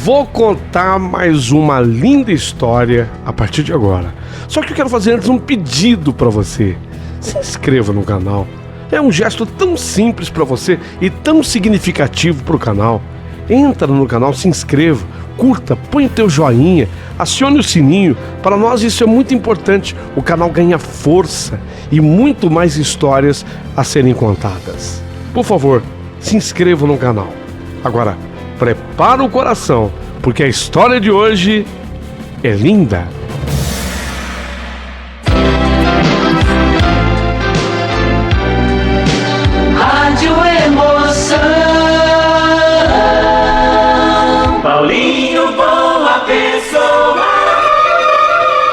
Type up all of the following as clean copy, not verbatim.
Vou contar mais uma linda história a partir de agora. Só que eu quero fazer antes um pedido para você. Se inscreva no canal. É um gesto tão simples para você e tão significativo para o canal. Entra no canal, se inscreva, curta, põe o teu joinha, acione o sininho. Para nós isso é muito importante. O canal ganha força e muito mais histórias a serem contadas. Por favor, se inscreva no canal. Agora, prepara o coração, porque a história de hoje é linda. Rádio Emoção. Paulinho, boa pessoa.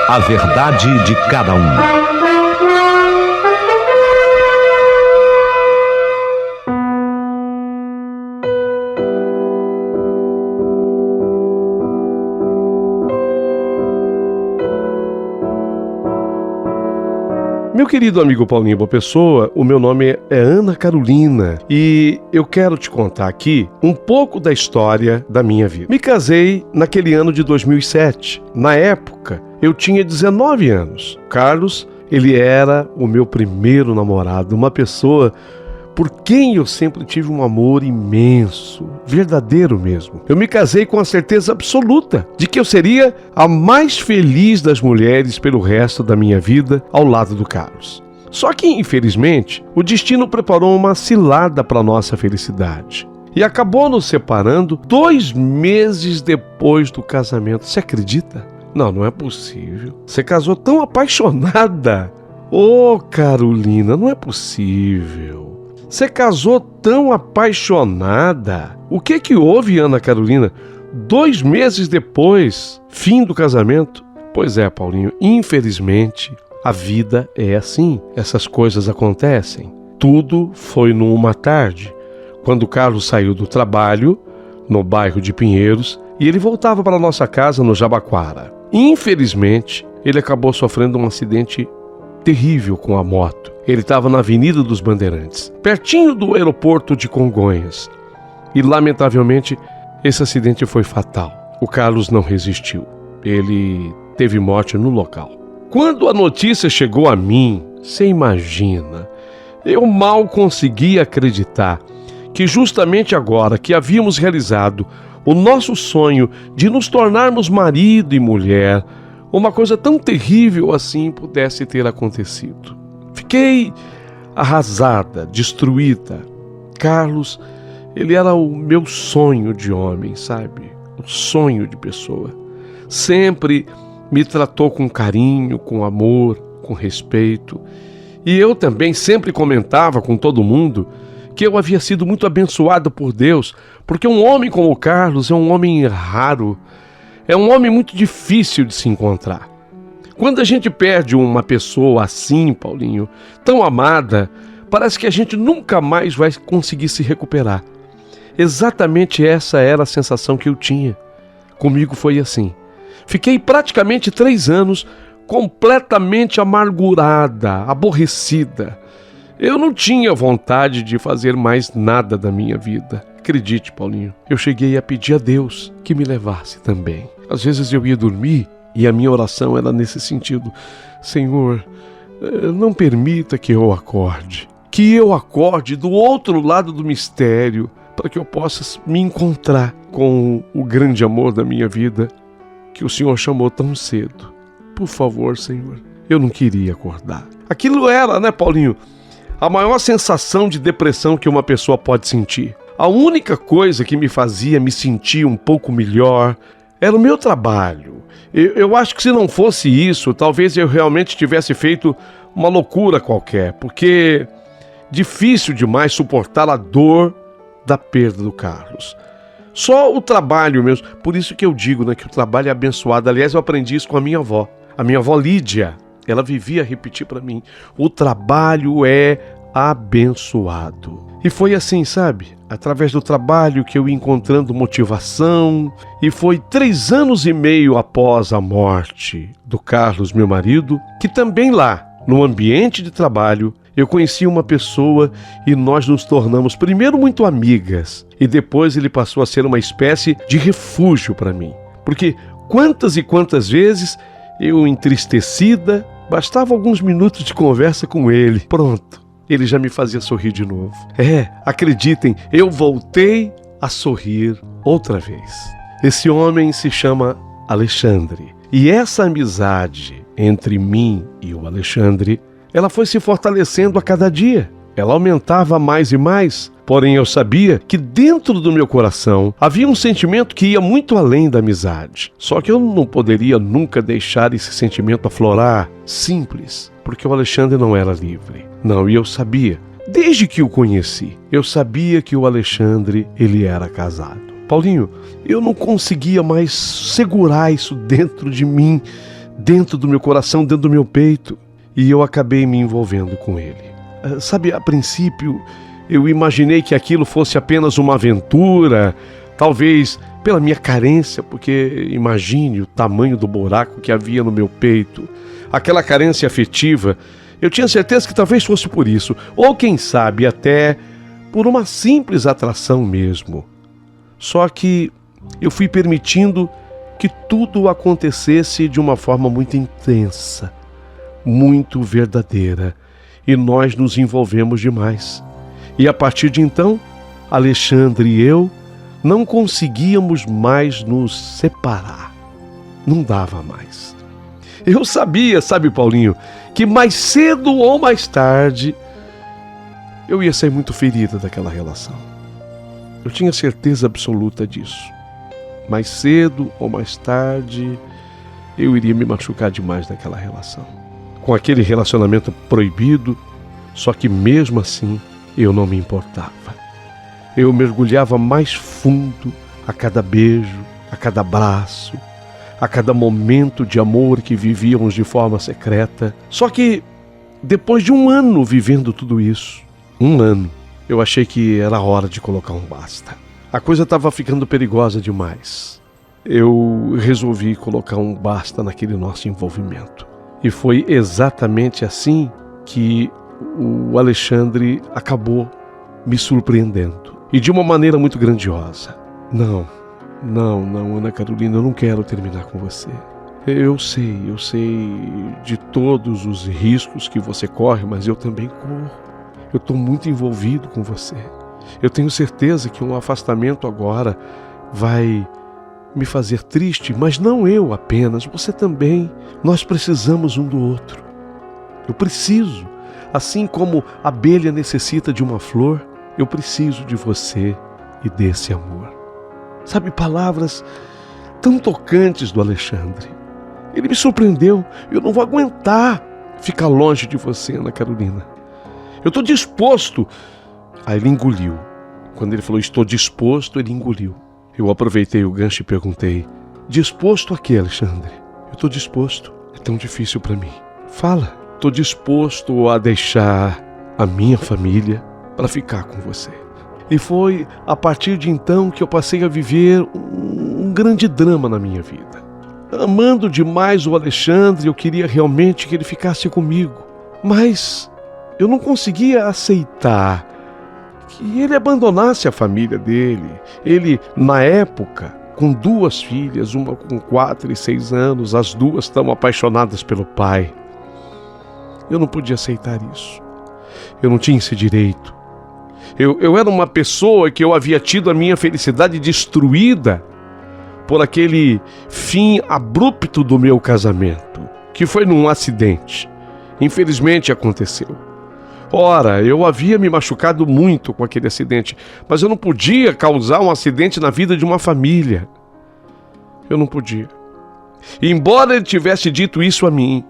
A verdade de cada um. Meu querido amigo Paulinho Boa Pessoa, o meu nome é Ana Carolina e eu quero te contar aqui um pouco da história da minha vida. Me casei naquele ano de 2007. Na época, eu tinha 19 anos. Carlos, ele era o meu primeiro namorado, uma pessoa por quem eu sempre tive um amor imenso, verdadeiro mesmo. Eu me casei com a certeza absoluta de que eu seria a mais feliz das mulheres pelo resto da minha vida ao lado do Carlos. Só que, infelizmente, o destino preparou uma cilada para nossa felicidade e acabou nos separando 2 meses depois do casamento. Você acredita? Não é possível. Você casou tão apaixonada. Ô, Carolina, não é possível. Você casou tão apaixonada. O que houve, Ana Carolina? 2 meses depois, fim do casamento? Pois é, Paulinho, infelizmente, a vida é assim. Essas coisas acontecem. Tudo foi numa tarde, quando o Carlos saiu do trabalho, no bairro de Pinheiros, e ele voltava para nossa casa no Jabaquara. Infelizmente, ele acabou sofrendo um acidente terrível com a moto. Ele estava na Avenida dos Bandeirantes, pertinho do aeroporto de Congonhas. E, lamentavelmente, esse acidente foi fatal. O Carlos não resistiu. Ele teve morte no local. Quando a notícia chegou a mim, você imagina, eu mal conseguia acreditar que justamente agora que havíamos realizado o nosso sonho de nos tornarmos marido e mulher, uma coisa tão terrível assim pudesse ter acontecido. Fiquei arrasada, destruída. Carlos, ele era o meu sonho de homem, sabe? O sonho de pessoa. Sempre me tratou com carinho, com amor, com respeito. E eu também sempre comentava com todo mundo que eu havia sido muito abençoado por Deus, porque um homem como o Carlos é um homem raro, é um homem muito difícil de se encontrar. Quando a gente perde uma pessoa assim, Paulinho, tão amada, parece que a gente nunca mais vai conseguir se recuperar. Exatamente essa era a sensação que eu tinha. Comigo foi assim. Fiquei praticamente 3 anos completamente amargurada, aborrecida. Eu não tinha vontade de fazer mais nada da minha vida. Acredite, Paulinho, eu cheguei a pedir a Deus que me levasse também. Às vezes eu ia dormir e a minha oração era nesse sentido: Senhor, não permita que eu acorde do outro lado do mistério, para que eu possa me encontrar com o grande amor da minha vida, que o Senhor chamou tão cedo. Por favor, Senhor. Eu não queria acordar. Aquilo era, né, Paulinho, a maior sensação de depressão que uma pessoa pode sentir. A única coisa que me fazia me sentir um pouco melhor era o meu trabalho. Eu acho que se não fosse isso, talvez eu realmente tivesse feito uma loucura qualquer, porque difícil demais suportar a dor da perda do Carlos. Só o trabalho mesmo. Por isso que eu digo, né, que o trabalho é abençoado. Aliás, eu aprendi isso com a minha avó. A minha avó Lídia, ela vivia a repetir para mim: o trabalho é abençoado. E foi assim, sabe? Através do trabalho que eu ia encontrando motivação. E foi 3 anos e meio após a morte do Carlos, meu marido, que também lá, no ambiente de trabalho, Eu conheci uma pessoa e nós nos tornamos primeiro muito amigas e depois ele passou a ser uma espécie de refúgio para mim. Porque quantas e quantas vezes eu, entristecida, bastava alguns minutos de conversa com ele. Pronto, ele já me fazia sorrir de novo. Acreditem, eu voltei a sorrir outra vez. Esse homem se chama Alexandre. E essa amizade entre mim e o Alexandre, ela foi se fortalecendo a cada dia. Ela aumentava mais e mais, porém eu sabia que dentro do meu coração havia um sentimento que ia muito além da amizade. Só que eu não poderia nunca deixar esse sentimento aflorar, simples, porque o Alexandre não era livre. Não, e eu sabia, desde que o conheci, eu sabia que o Alexandre, ele era casado. Paulinho, eu não conseguia mais segurar isso dentro de mim, dentro do meu coração, dentro do meu peito. E eu acabei me envolvendo com ele. Sabe, a princípio, eu imaginei que aquilo fosse apenas uma aventura, talvez pela minha carência, porque imagine o tamanho do buraco que havia no meu peito, aquela carência afetiva. Eu tinha certeza que talvez fosse por isso, ou quem sabe até por uma simples atração mesmo. Só que eu fui permitindo que tudo acontecesse de uma forma muito intensa, muito verdadeira, e nós nos envolvemos demais. E a partir de então, Alexandre e eu não conseguíamos mais nos separar. Não dava mais. Eu sabia, sabe, Paulinho, que mais cedo ou mais tarde eu ia sair muito ferida daquela relação. Eu tinha certeza absoluta disso. Mais cedo ou mais tarde eu iria me machucar demais naquela relação. Com aquele relacionamento proibido, só que mesmo assim eu não me importava. Eu mergulhava mais fundo a cada beijo, a cada abraço, a cada momento de amor que vivíamos de forma secreta. Só que depois de um ano vivendo tudo isso, eu achei que era hora de colocar um basta. A coisa estava ficando perigosa demais. Eu resolvi colocar um basta naquele nosso envolvimento. E foi exatamente assim que o Alexandre acabou me surpreendendo. E de uma maneira muito grandiosa. Não, Ana Carolina, eu não quero terminar com você. Eu sei de todos os riscos que você corre, mas eu também corro. Eu estou muito envolvido com você. Eu tenho certeza que um afastamento agora vai me fazer triste, mas não eu apenas, você também. Nós precisamos um do outro. Eu preciso, assim como a abelha necessita de uma flor, eu preciso de você e desse amor. Sabe, palavras tão tocantes do Alexandre. Ele me surpreendeu. Eu não vou aguentar ficar longe de você, Ana Carolina. Eu estou disposto. Aí ele engoliu. Quando ele falou estou disposto, ele engoliu. Eu aproveitei o gancho e perguntei: disposto a quê, Alexandre? Eu estou disposto. É tão difícil para mim. Fala. Estou disposto a deixar a minha família para ficar com você. E foi a partir de então que eu passei a viver um grande drama na minha vida. Amando demais o Alexandre, eu queria realmente que ele ficasse comigo. Mas eu não conseguia aceitar que ele abandonasse a família dele. Ele, na época, com 2 filhas, uma com 4 e 6 anos, as 2 tão apaixonadas pelo pai. Eu não podia aceitar isso. Eu não tinha esse direito. Eu era uma pessoa que eu havia tido a minha felicidade destruída por aquele fim abrupto do meu casamento, que foi num acidente. Infelizmente aconteceu. Ora, eu havia me machucado muito com aquele acidente, mas eu não podia causar um acidente na vida de uma família. Eu não podia. E embora ele tivesse dito isso a mim,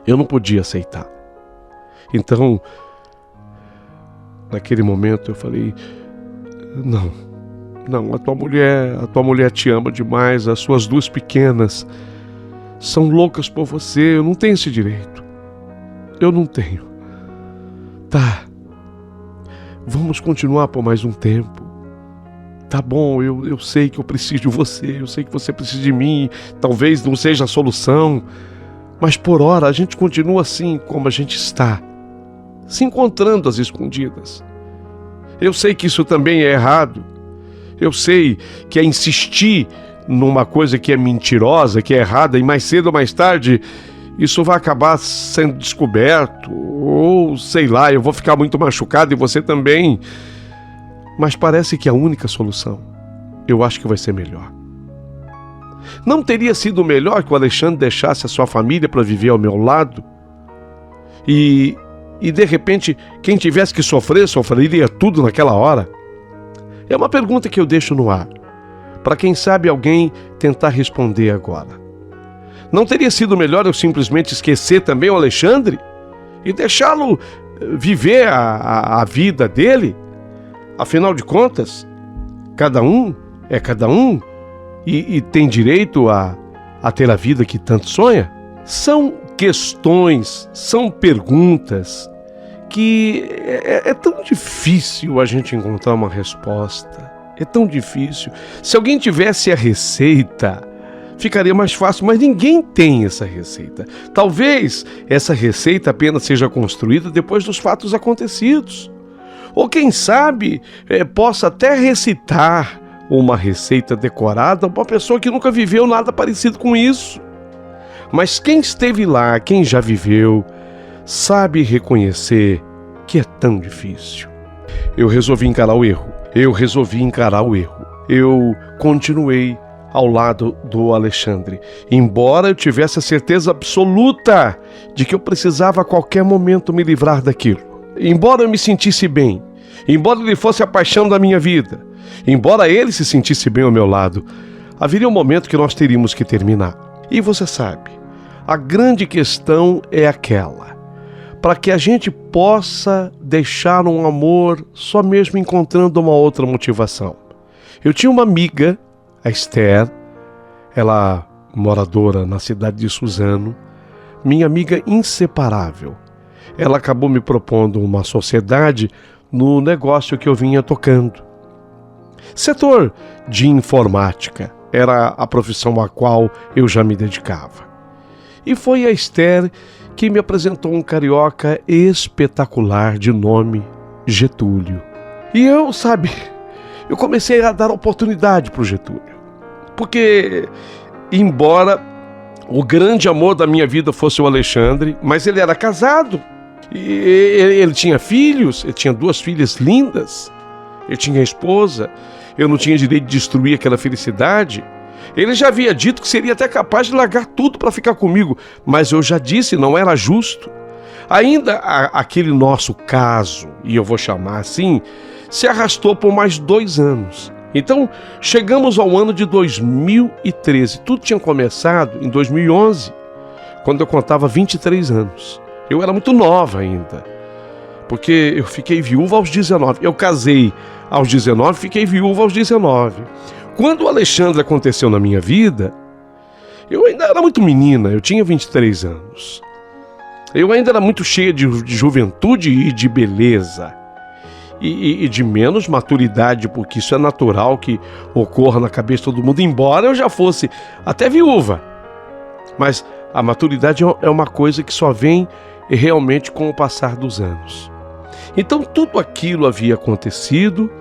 eu não podia aceitar. Então, naquele momento eu falei: não, a tua mulher te ama demais, as suas 2 pequenas são loucas por você, eu não tenho esse direito. Eu não tenho. Tá, vamos continuar por mais um tempo. Tá bom, eu sei que eu preciso de você, eu sei que você precisa de mim, talvez não seja a solução, mas por hora a gente continua assim como a gente está. se encontrando às escondidas. Eu sei que isso também é errado. Eu sei que é insistir numa coisa que é mentirosa, que é errada, e mais cedo ou mais tarde isso vai acabar sendo descoberto, ou sei lá, eu vou ficar muito machucado e você também. Mas parece que a única solução, eu acho que vai ser melhor. Não teria sido melhor que o Alexandre deixasse a sua família para viver ao meu lado? E de repente, quem tivesse que sofrer, sofreria tudo naquela hora? É uma pergunta que eu deixo no ar, para quem sabe alguém tentar responder agora. Não teria sido melhor eu simplesmente esquecer também o Alexandre e deixá-lo viver a vida dele? Afinal de contas, cada um é cada um e tem direito a ter a vida que tanto sonha? São questões, são perguntas que é tão difícil a gente encontrar uma resposta. É tão difícil. Se alguém tivesse a receita, ficaria mais fácil, mas ninguém tem essa receita. Talvez essa receita apenas seja construída depois dos fatos acontecidos. Ou quem sabe possa até recitar uma receita decorada para uma pessoa que nunca viveu nada parecido com isso. Mas quem esteve lá, quem já viveu, sabe reconhecer que é tão difícil. Eu resolvi encarar o erro. Eu continuei ao lado do Alexandre, embora eu tivesse a certeza absoluta de que eu precisava a qualquer momento me livrar daquilo. Embora eu me sentisse bem, embora ele fosse a paixão da minha vida, embora ele se sentisse bem ao meu lado, haveria um momento que nós teríamos que terminar. E você sabe, a grande questão é aquela: para que a gente possa deixar um amor só mesmo encontrando uma outra motivação. Eu tinha uma amiga, a Esther, ela moradora na cidade de Suzano, minha amiga inseparável. Ela acabou me propondo uma sociedade no negócio que eu vinha tocando. Setor de informática era a profissão a qual eu já me dedicava. E foi a Esther que me apresentou um carioca espetacular de nome Getúlio. E eu comecei a dar oportunidade para o Getúlio. Porque, embora o grande amor da minha vida fosse o Alexandre, mas ele era casado. E ele tinha filhos, ele tinha 2 filhas lindas. Ele tinha esposa. Eu não tinha direito de destruir aquela felicidade. Ele já havia dito que seria até capaz de largar tudo para ficar comigo, mas eu já disse, não era justo. Ainda aquele nosso caso, e eu vou chamar assim, se arrastou por mais 2 anos. Então, chegamos ao ano de 2013. Tudo tinha começado em 2011, quando eu contava 23 anos. Eu era muito nova ainda, porque eu fiquei viúva aos 19. Eu casei aos 19, fiquei viúva aos 19. Quando o Alexandre aconteceu na minha vida, eu ainda era muito menina, eu tinha 23 anos. Eu ainda era muito cheia de juventude e de beleza. E de menos maturidade, porque isso é natural que ocorra na cabeça de todo mundo, embora eu já fosse até viúva. Mas a maturidade é uma coisa que só vem realmente com o passar dos anos. Então tudo aquilo havia acontecido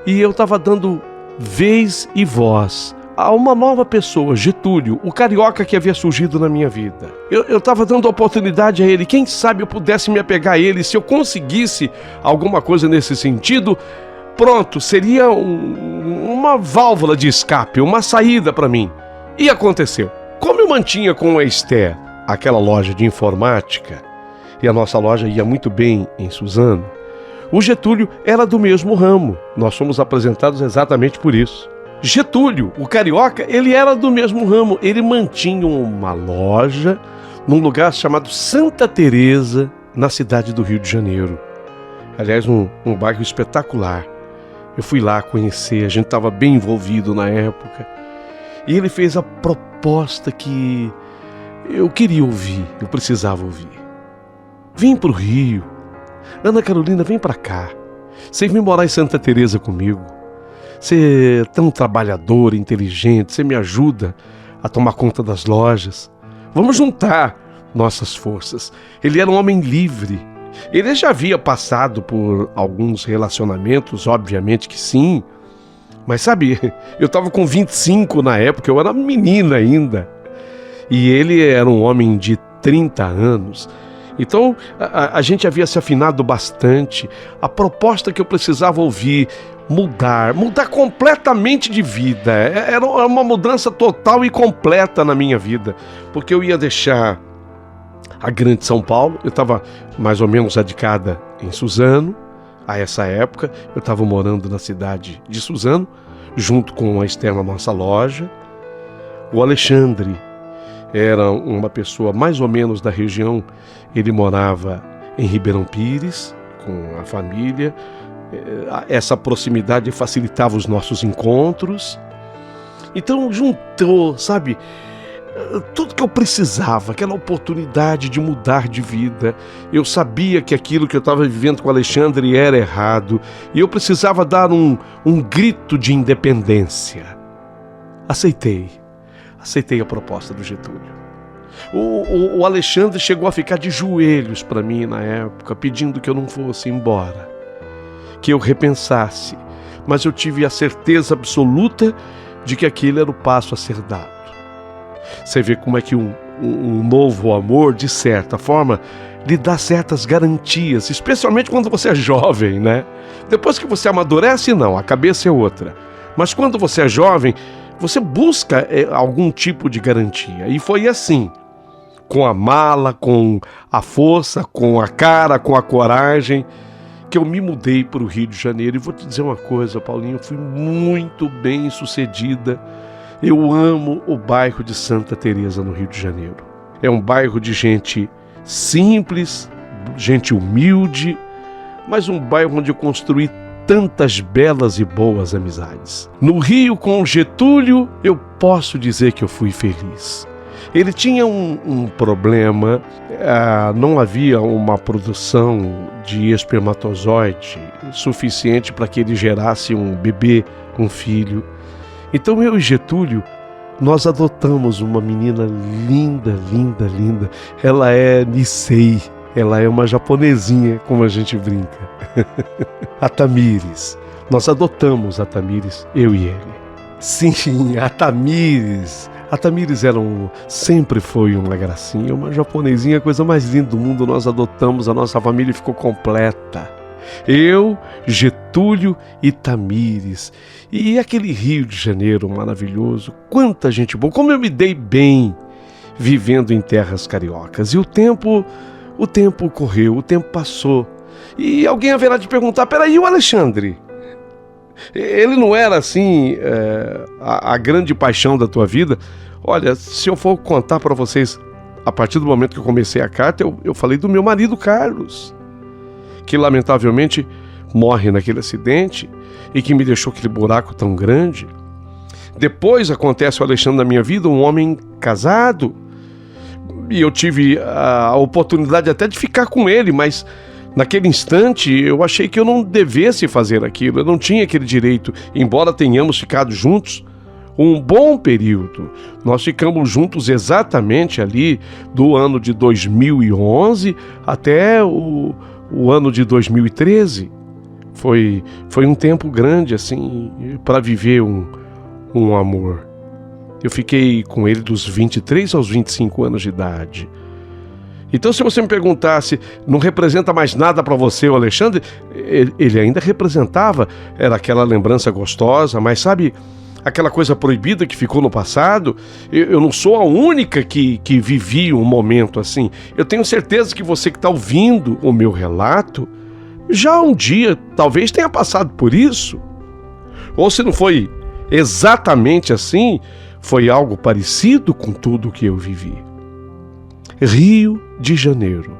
e eu estava dando vez e voz a uma nova pessoa, Getúlio, o carioca que havia surgido na minha vida. Eu estava dando oportunidade a ele. Quem sabe eu pudesse me apegar a ele. Se eu conseguisse alguma coisa nesse sentido, pronto, seria uma válvula de escape, uma saída para mim. E aconteceu. Como eu mantinha com a Esther aquela loja de informática, e a nossa loja ia muito bem em Suzano, o Getúlio era do mesmo ramo. Nós fomos apresentados exatamente por isso. Getúlio, o carioca, ele era do mesmo ramo. Ele mantinha uma loja num lugar chamado Santa Teresa, na cidade do Rio de Janeiro. Aliás, um bairro espetacular. Eu fui lá conhecer, a gente estava bem envolvido na época. E ele fez a proposta que eu queria ouvir, eu precisava ouvir. Vim para o Rio. Ana Carolina, vem para cá. Você vem morar em Santa Teresa comigo. Você é tão trabalhador, inteligente, você me ajuda a tomar conta das lojas. Vamos juntar nossas forças. Ele era um homem livre, Ele já havia passado por alguns relacionamentos, obviamente que sim, mas sabe, eu estava com 25 na época, eu era menina ainda, e ele era um homem de 30 anos. Então a gente havia se afinado bastante. A proposta que eu precisava ouvir, mudar completamente de vida, era uma mudança total e completa na minha vida, porque eu ia deixar a grande São Paulo. Eu estava mais ou menos radicada em Suzano. A essa época eu estava morando na cidade de Suzano, junto com a Esther na nossa loja. O Alexandre era uma pessoa mais ou menos da região. Ele morava em Ribeirão Pires com a família. Essa proximidade facilitava os nossos encontros. Então juntou, sabe, tudo que eu precisava, aquela oportunidade de mudar de vida. Eu sabia que aquilo que eu estava vivendo com o Alexandre era errado e eu precisava dar um grito de independência. Aceitei a proposta do Getúlio. O Alexandre chegou a ficar de joelhos para mim na época, pedindo que eu não fosse embora, que eu repensasse, mas eu tive a certeza absoluta de que aquele era o passo a ser dado. Você vê como é que um novo amor, de certa forma, lhe dá certas garantias, especialmente quando você é jovem, né? Depois que você amadurece, não, a cabeça é outra. Mas quando você é jovem, você busca algum tipo de garantia. E foi assim, com a mala, com a força, com a cara, com a coragem, que eu me mudei para o Rio de Janeiro. E vou te dizer uma coisa, Paulinho, eu fui muito bem sucedida. Eu amo o bairro de Santa Teresa, no Rio de Janeiro. É um bairro de gente simples, gente humilde, mas um bairro onde eu construí tantas belas e boas amizades. No Rio, com o Getúlio, eu posso dizer que eu fui feliz. Ele tinha um problema, não havia uma produção de espermatozoide suficiente para que ele gerasse um bebê, um filho. Então eu e Getúlio, nós adotamos uma menina linda, linda, linda. Ela é Nisei, ela é uma japonesinha, como a gente brinca. A Tamires. Nós adotamos a Tamires, eu e ele. Sim, a Tamires. A Tamires sempre foi uma gracinha, uma japonesinha, a coisa mais linda do mundo. Nós adotamos, a nossa família ficou completa. Eu, Getúlio e Tamires. E aquele Rio de Janeiro maravilhoso, quanta gente boa, como eu me dei bem vivendo em terras cariocas. E o tempo correu, o tempo passou. E alguém haverá de perguntar, peraí, o Alexandre? Ele não era assim a grande paixão da tua vida? Olha, se eu for contar para vocês, a partir do momento que eu comecei a carta, eu falei do meu marido Carlos, que lamentavelmente morre naquele acidente e que me deixou aquele buraco tão grande. Depois acontece o Alexandre na minha vida, um homem casado, e eu tive a oportunidade até de ficar com ele, mas naquele instante eu achei que eu não devesse fazer aquilo, eu não tinha aquele direito, embora tenhamos ficado juntos um bom período. Nós ficamos juntos exatamente ali do ano de 2011 até o ano de 2013. Foi um tempo grande assim para viver um amor. Eu fiquei com ele dos 23 aos 25 anos de idade. Então, se você me perguntasse, não representa mais nada para você o Alexandre? Ele ainda representava, era aquela lembrança gostosa, mas sabe, aquela coisa proibida que ficou no passado? Eu não sou a única que vivi um momento assim. Eu tenho certeza que você que está ouvindo o meu relato, já um dia talvez tenha passado por isso. Ou se não foi exatamente assim, foi algo parecido com tudo o que eu vivi. Rio de Janeiro.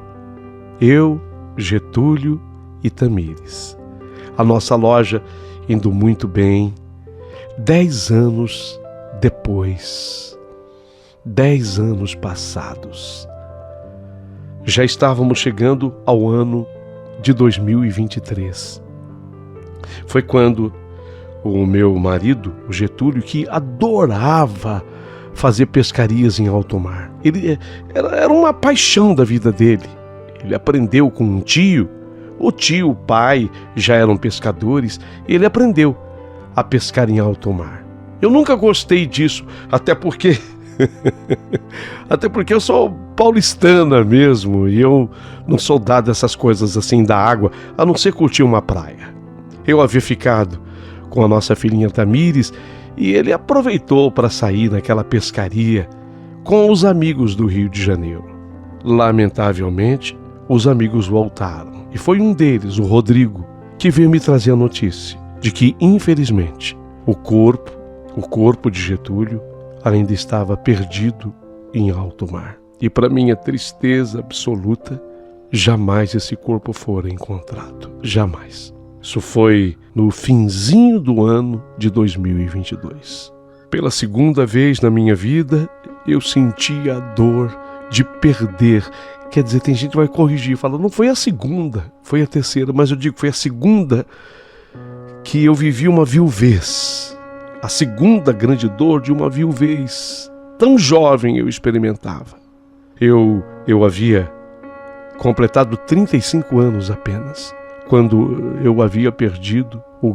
Eu, Getúlio e Tamires. A nossa loja indo muito bem. 10 anos depois. 10 anos passados. Já estávamos chegando ao ano de 2023. Foi quando o meu marido, o Getúlio, que adorava fazer pescarias em alto mar. Ele era uma paixão da vida dele. Ele aprendeu com um tio. O tio, o pai, já eram pescadores. Ele aprendeu a pescar em alto mar. Eu nunca gostei disso, até porque eu sou paulistana mesmo, e eu não sou dado a essas coisas assim da água, a não ser curtir uma praia. Eu havia ficado com a nossa filhinha Tamires e ele aproveitou para sair naquela pescaria com os amigos do Rio de Janeiro. Lamentavelmente, os amigos voltaram e foi um deles, o Rodrigo, que veio me trazer a notícia de que, infelizmente, o corpo de Getúlio ainda estava perdido em alto mar. E para minha tristeza absoluta, jamais esse corpo fora encontrado. Jamais. Isso foi no finzinho do ano de 2022. Pela segunda vez na minha vida, eu senti a dor de perder. Quer dizer, tem gente que vai corrigir e fala, não foi a segunda, foi a terceira, mas eu digo, foi a segunda que eu vivi uma viuvez. A segunda grande dor de uma viuvez. Tão jovem eu experimentava. Eu havia completado 35 anos apenas, quando eu havia perdido o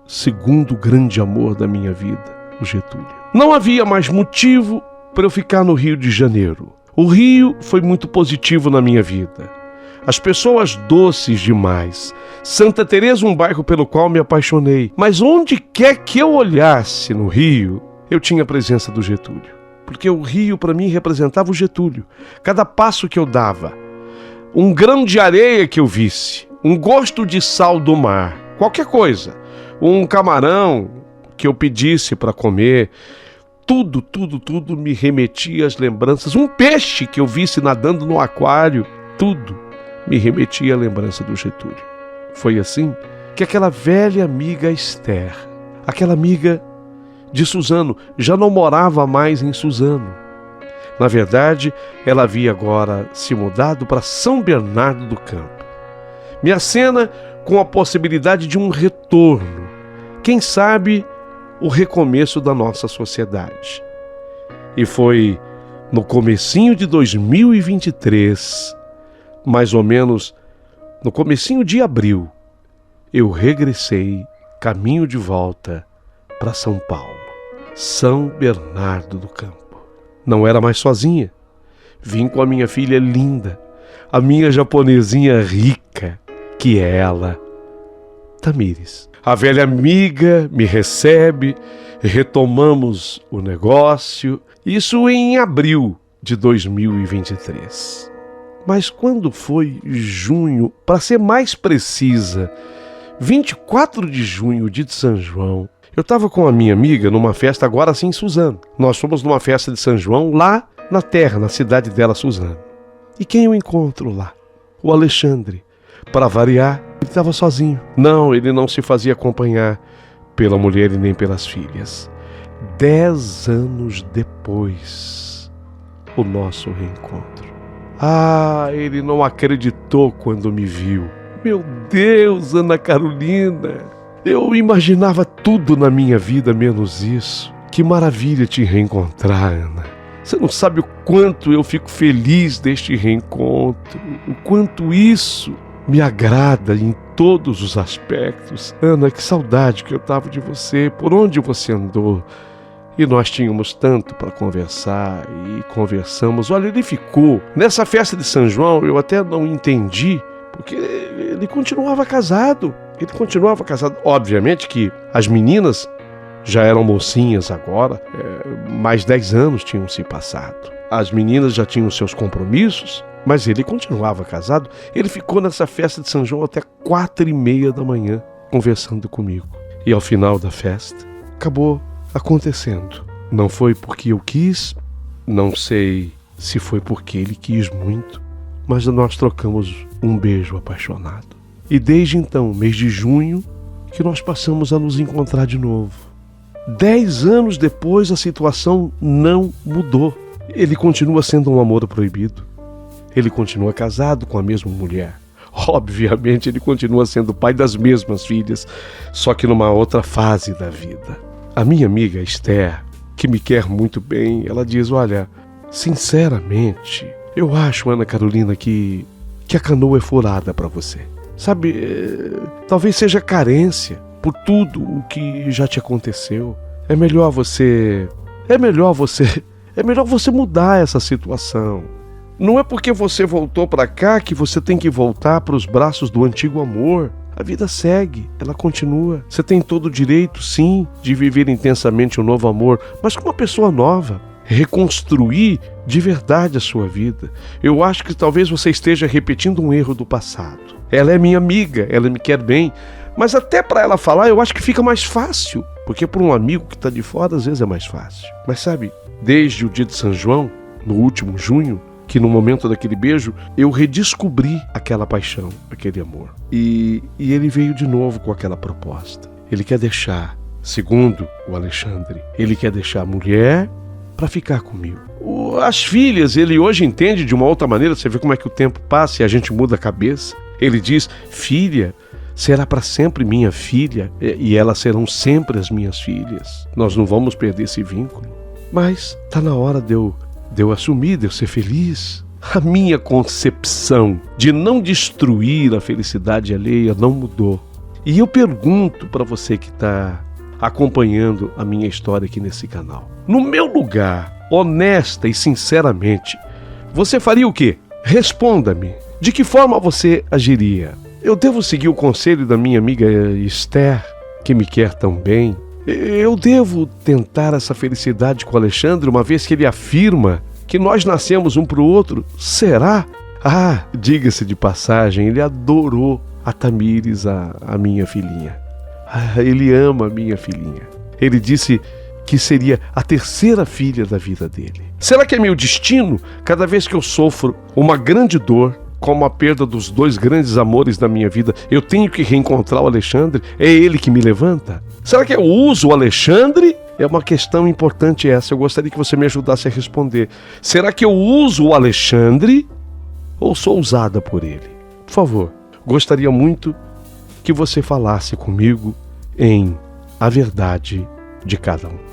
segundo grande amor da minha vida, o Getúlio. Não havia mais motivo para eu ficar no Rio de Janeiro. O Rio foi muito positivo na minha vida. As pessoas doces demais. Santa Teresa, um bairro pelo qual me apaixonei. Mas onde quer que eu olhasse no Rio, eu tinha a presença do Getúlio. Porque o Rio, para mim, representava o Getúlio. Cada passo que eu dava, um grão de areia que eu visse, um gosto de sal do mar, qualquer coisa, um camarão que eu pedisse para comer, tudo me remetia às lembranças. Um peixe que eu visse nadando no aquário, tudo me remetia à lembrança do Getúlio. Foi assim que aquela velha amiga Esther, aquela amiga de Suzano, já não morava mais em Suzano. Na verdade, ela havia agora se mudado para São Bernardo do Campo. Me acena com a possibilidade de um retorno, quem sabe o recomeço da nossa sociedade. E foi no comecinho de 2023, mais ou menos no comecinho de abril, eu regressei caminho de volta para São Paulo, São Bernardo do Campo. Não era mais sozinha. Vim com a minha filha linda, a minha japonesinha rica, que é ela, Tamires. A velha amiga me recebe, retomamos o negócio, isso em abril de 2023. Mas quando foi junho, para ser mais precisa, 24 de junho, dia de São João, eu estava com a minha amiga numa festa agora sim em Suzano. Nós fomos numa festa de São João lá na terra, na cidade dela, Suzano. E quem eu encontro lá? O Alexandre. Para variar, ele estava sozinho. Não, ele não se fazia acompanhar pela mulher e nem pelas filhas. 10 anos depois, o nosso reencontro. Ah, ele não acreditou quando me viu. Meu Deus, Ana Carolina, eu imaginava tudo na minha vida menos isso. Que maravilha te reencontrar, Ana. Você não sabe o quanto eu fico feliz deste reencontro, o quanto isso me agrada em todos os aspectos. Ana, que saudade que eu tava de você, por onde você andou. E nós tínhamos tanto para conversar e conversamos. Olha, ele ficou. Nessa festa de São João eu até não entendi, porque ele continuava casado. Ele continuava casado. Obviamente que as meninas já eram mocinhas agora, mais 10 anos tinham se passado. As meninas já tinham seus compromissos, mas ele continuava casado. Ele ficou nessa festa de São João até 4h30 da manhã, conversando comigo. E ao final da festa, acabou acontecendo. Não foi porque eu quis, não sei se foi porque ele quis muito, mas nós trocamos um beijo apaixonado. E desde então, mês de junho, que nós passamos a nos encontrar de novo. 10 anos depois, a situação não mudou. Ele continua sendo um amor proibido. Ele continua casado com a mesma mulher. Obviamente, ele continua sendo pai das mesmas filhas, só que numa outra fase da vida. A minha amiga Esther, que me quer muito bem, ela diz, olha, sinceramente, eu acho, Ana Carolina, que que a canoa é furada para você. Sabe, talvez seja carência por tudo o que já te aconteceu. É melhor você mudar essa situação. Não é porque você voltou para cá que você tem que voltar para os braços do antigo amor. A vida segue, ela continua. Você tem todo o direito, sim, de viver intensamente um novo amor, mas com uma pessoa nova. Reconstruir de verdade a sua vida. Eu acho que talvez você esteja repetindo um erro do passado. Ela é minha amiga, ela me quer bem, mas até para ela falar eu acho que fica mais fácil, porque para um amigo que está de fora às vezes é mais fácil. Mas sabe, desde o dia de São João, no último junho, que no momento daquele beijo, eu redescobri aquela paixão, aquele amor. E ele veio de novo com aquela proposta. Ele quer deixar, segundo o Alexandre, ele quer deixar a mulher para ficar comigo. As filhas, ele hoje entende de uma outra maneira, você vê como é que o tempo passa e a gente muda a cabeça. Ele diz, filha, será para sempre minha filha e elas serão sempre as minhas filhas. Nós não vamos perder esse vínculo. Mas está na hora de eu assumir, de eu ser feliz. A minha concepção de não destruir a felicidade alheia não mudou. E eu pergunto para você que está acompanhando a minha história aqui nesse canal. No meu lugar, honesta e sinceramente, você faria o quê? Responda-me. De que forma você agiria? Eu devo seguir o conselho da minha amiga Esther, que me quer tão bem? Eu devo tentar essa felicidade com o Alexandre, uma vez que ele afirma que nós nascemos um para o outro? Será? Ah, diga-se de passagem, ele adorou a Tamires, a minha filhinha. Ah, ele ama a minha filhinha. Ele disse que seria a terceira filha da vida dele. Será que é meu destino? Cada vez que eu sofro uma grande dor, como a perda dos dois grandes amores da minha vida, eu tenho que reencontrar o Alexandre? É ele que me levanta? Será que eu uso o Alexandre? É uma questão importante essa, eu gostaria que você me ajudasse a responder. Será que eu uso o Alexandre ou sou usada por ele? Por favor, gostaria muito que você falasse comigo em A Verdade de Cada Um.